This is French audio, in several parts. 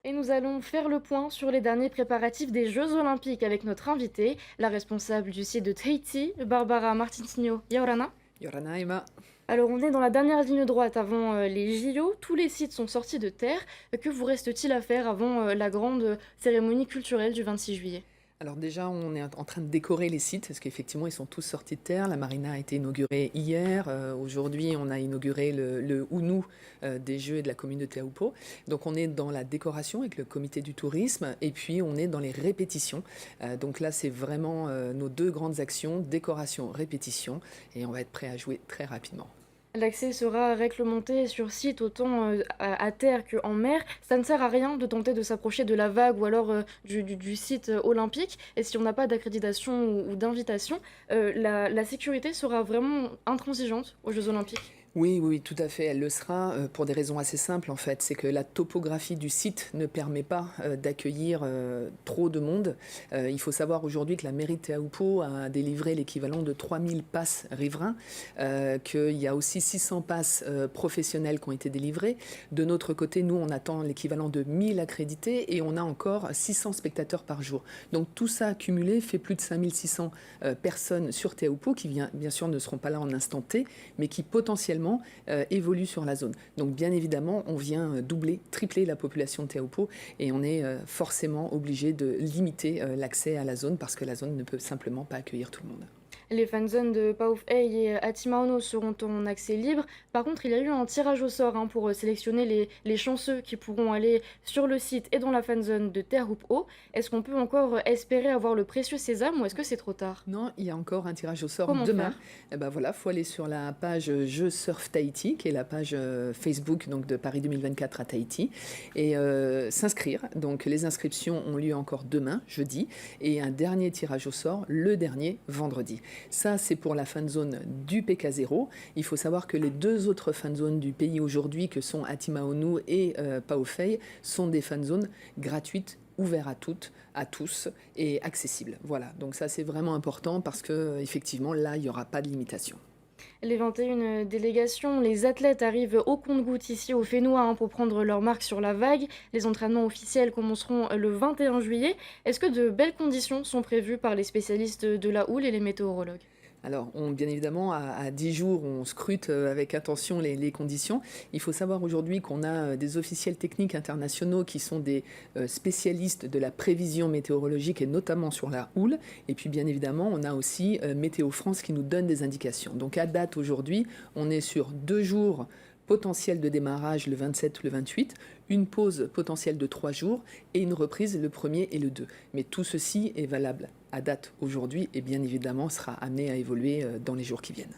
Et nous allons faire le point sur les derniers préparatifs des Jeux Olympiques avec notre invitée, la responsable du site de Tahiti, Barbara Martinsinho Yaorana. Yorana Emma. Alors on est dans la dernière ligne droite avant les JO, tous les sites sont sortis de terre. Que vous reste-t-il à faire avant la grande cérémonie culturelle du 26 juillet? Alors déjà, on est en train de décorer les sites, parce qu'effectivement, ils sont tous sortis de terre. La marina a été inaugurée hier. Aujourd'hui, on a inauguré le Hunu des Jeux et de la commune de Te Aupo. Donc on est dans la décoration avec le comité du tourisme, et puis on est dans les répétitions. Donc là, c'est vraiment nos deux grandes actions, décoration, répétition, et on va être prêt à jouer très rapidement. L'accès sera réglementé sur site autant à terre qu'en mer. Ça ne sert à rien de tenter de s'approcher de la vague ou alors du site olympique. Et si on n'a pas d'accréditation ou d'invitation, la sécurité sera vraiment intransigeante aux Jeux olympiques. Oui, oui, tout à fait. Elle le sera pour des raisons assez simples en fait. C'est que la topographie du site ne permet pas d'accueillir trop de monde. Il faut savoir aujourd'hui que la mairie de Te Aupo a délivré l'équivalent de 3000 passes riverains, qu'il y a aussi 600 passes professionnelles qui ont été délivrées. De notre côté, nous, on attend l'équivalent de 1000 accrédités et on a encore 600 spectateurs par jour. Donc tout ça accumulé fait plus de 5600 personnes sur Te Aupo qui, bien sûr, ne seront pas là en instant T, mais qui potentiellement évolue sur la zone. Donc bien évidemment, on vient doubler, tripler la population de Te Aupo et on est forcément obligé de limiter l'accès à la zone parce que la zone ne peut simplement pas accueillir tout le monde. Les fanzones de Pauw'E et Atimaono seront en accès libre. Par contre, il y a eu un tirage au sort pour sélectionner les chanceux qui pourront aller sur le site et dans la fanzone de Te Aupo. Est-ce qu'on peut encore espérer avoir le précieux sésame ou est-ce que c'est trop tard? Non, il y a encore un tirage au sort Comment demain. faire? Eh ben voilà, faut aller sur la page Je Surf Tahiti, qui est la page Facebook donc de Paris 2024 à Tahiti, et s'inscrire. Donc les inscriptions ont lieu encore demain, jeudi, et un dernier tirage au sort, le dernier vendredi. Ça, c'est pour la fan zone du PK0. Il faut savoir que les deux autres fan zones du pays aujourd'hui, que sont Atimaono et Pauw'E, sont des fan zones gratuites, ouvert à toutes, à tous et accessible. Voilà, donc ça c'est vraiment important parce que effectivement là il n'y aura pas de limitation. Les 21 délégations, les athlètes arrivent au compte-gouttes ici au Fénois pour prendre leur marque sur la vague. Les entraînements officiels commenceront le 21 juillet. Est-ce que de belles conditions sont prévues par les spécialistes de la houle et les météorologues? Alors, bien évidemment, à 10 jours, on scrute avec attention les conditions. Il faut savoir aujourd'hui qu'on a des officiels techniques internationaux qui sont des spécialistes de la prévision météorologique et notamment sur la houle. Et puis, bien évidemment, on a aussi Météo France qui nous donne des indications. Donc, à date aujourd'hui, on est sur 2 jours potentiel de démarrage le 27 ou le 28, une pause potentielle de 3 jours et une reprise le 1er et le 2. Mais tout ceci est valable à date aujourd'hui et bien évidemment sera amené à évoluer dans les jours qui viennent.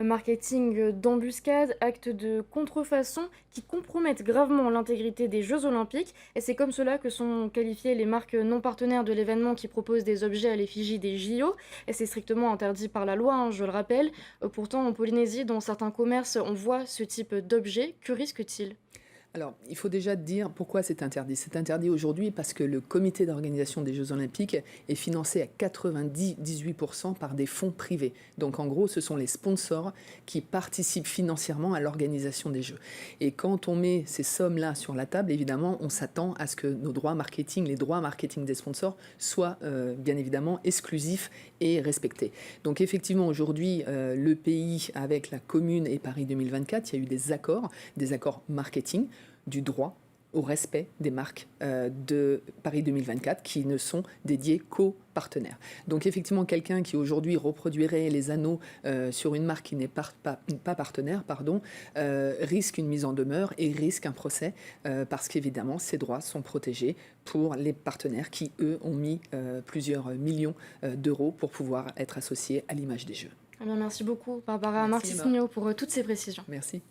Marketing d'embuscade, actes de contrefaçon qui compromettent gravement l'intégrité des Jeux olympiques. Et c'est comme cela que sont qualifiées les marques non partenaires de l'événement qui proposent des objets à l'effigie des JO. Et c'est strictement interdit par la loi, je le rappelle. Pourtant, en Polynésie, dans certains commerces, on voit ce type d'objets. Que risque-t-il? Alors, il faut déjà dire pourquoi c'est interdit. C'est interdit aujourd'hui parce que le comité d'organisation des Jeux Olympiques est financé à 98% par des fonds privés. Donc, en gros, ce sont les sponsors qui participent financièrement à l'organisation des Jeux. Et quand on met ces sommes-là sur la table, évidemment, on s'attend à ce que nos droits marketing, les droits marketing des sponsors, soient bien évidemment exclusifs et respectés. Donc, effectivement, aujourd'hui, le pays, avec la commune et Paris 2024, il y a eu des accords marketing, du droit au respect des marques de Paris 2024 qui ne sont dédiées qu'aux partenaires. Donc effectivement, quelqu'un qui aujourd'hui reproduirait les anneaux sur une marque qui n'est pas partenaire, risque une mise en demeure et risque un procès parce qu'évidemment, ces droits sont protégés pour les partenaires qui, eux, ont mis plusieurs millions d'euros pour pouvoir être associés à l'image des Jeux. Eh bien, merci beaucoup, Barbara Merci Emma. Martissigno, pour toutes ces précisions. Merci.